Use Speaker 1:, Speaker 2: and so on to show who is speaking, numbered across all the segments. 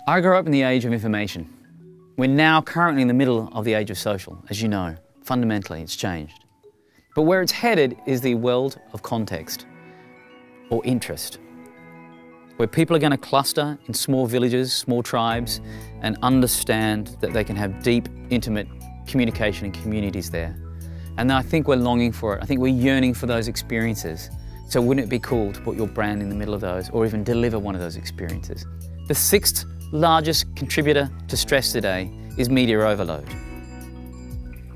Speaker 1: I grew up in the age of information. We're now currently in the middle of the age of social, as you know. Fundamentally, it's changed. But where it's headed is the world of context, or interest, where people are going to cluster in small villages, small tribes, and understand that they can have deep, intimate communication and communities there. And I think we're longing for it. I think we're yearning for those experiences. So wouldn't it be cool to put your brand in the middle of those, or even deliver one of those experiences? The sixth largest contributor to stress today is media overload.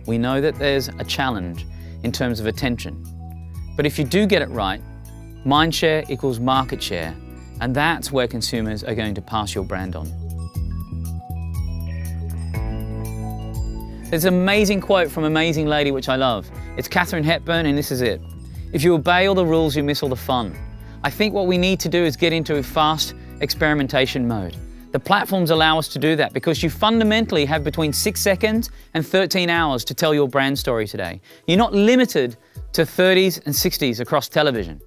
Speaker 1: We know that there's a challenge in terms of attention. But if you do get it right, mind share equals market share, and that's where consumers are going to pass your brand on. There's an amazing quote from an amazing lady which I love. It's Katharine Hepburn, and this is it. If you obey all the rules, you miss all the fun. I think what we need to do is get into a fast experimentation mode. The platforms allow us to do that because you fundamentally have between 6 seconds and 13 hours to tell your brand story today. You're not limited to 30s and 60s across television.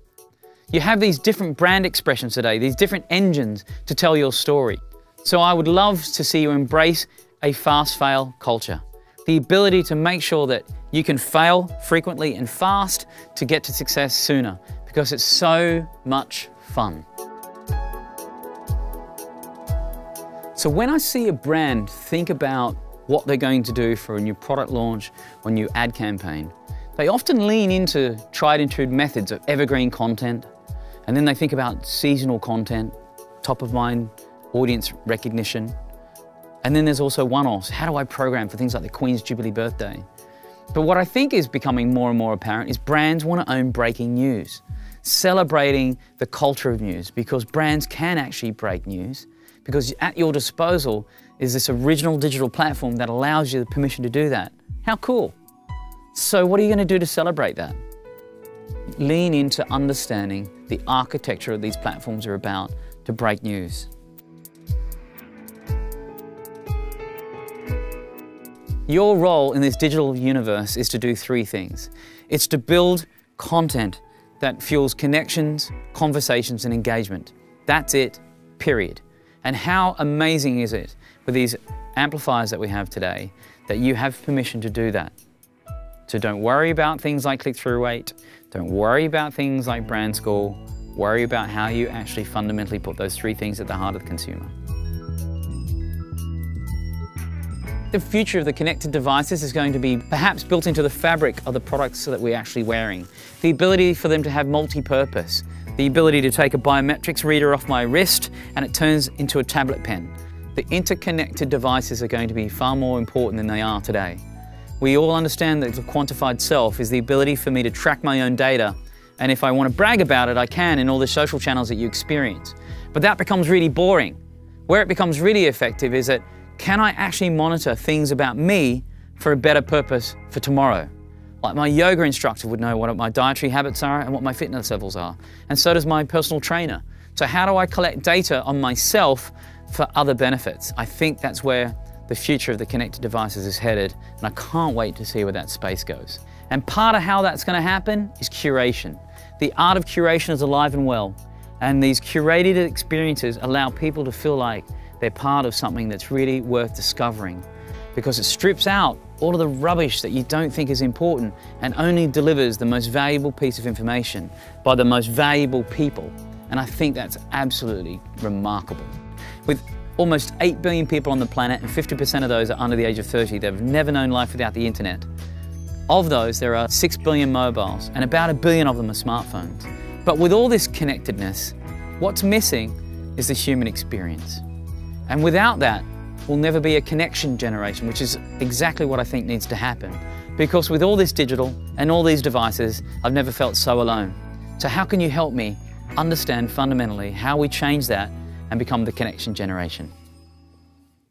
Speaker 1: You have these different brand expressions today, these different engines to tell your story. So I would love to see you embrace a fast fail culture. The ability to make sure that you can fail frequently and fast to get to success sooner, because it's so much fun. So when I see a brand think about what they're going to do for a new product launch or new ad campaign, they often lean into tried and true methods of evergreen content, and then they think about seasonal content, top of mind audience recognition, and then there's also one-offs. How do I program for things like the Queen's Jubilee birthday? But what I think is becoming more and more apparent is brands want to own breaking news, celebrating the culture of news, because brands can actually break news, because at your disposal is this original digital platform that allows you the permission to do that. How cool. So what are you going to do to celebrate that? Lean into understanding the architecture of these platforms are about to break news. Your role in this digital universe is to do three things. It's to build content that fuels connections, conversations, and engagement. That's it, period. And how amazing is it with these amplifiers that we have today that you have permission to do that. So don't worry about things like click-through rate, don't worry about things like brand score, worry about how you actually fundamentally put those three things at the heart of the consumer. The future of the connected devices is going to be perhaps built into the fabric of the products that we're actually wearing. The ability for them to have multi-purpose, the ability to take a biometrics reader off my wrist and it turns into a tablet pen. The interconnected devices are going to be far more important than they are today. We all understand that the quantified self is the ability for me to track my own data, and if I want to brag about it, I can in all the social channels that you experience. But that becomes really boring. Where it becomes really effective is that can I actually monitor things about me for a better purpose for tomorrow? Like my yoga instructor would know what my dietary habits are and what my fitness levels are. And so does my personal trainer. So how do I collect data on myself for other benefits? I think that's where the future of the connected devices is headed, and I can't wait to see where that space goes. And part of how that's going to happen is curation. The art of curation is alive and well, and these curated experiences allow people to feel like they're part of something that's really worth discovering, because it strips out all of the rubbish that you don't think is important and only delivers the most valuable piece of information by the most valuable people. And I think that's absolutely remarkable. With almost 8 billion people on the planet and 50% of those are under the age of 30, they've never known life without the internet. Of those, there are 6 billion mobiles and about 1 billion of them are smartphones. But with all this connectedness, what's missing is the human experience. And without that, we'll never be a connection generation, which is exactly what I think needs to happen. Because with all this digital and all these devices, I've never felt so alone. So how can you help me understand fundamentally how we change that and become the connection generation?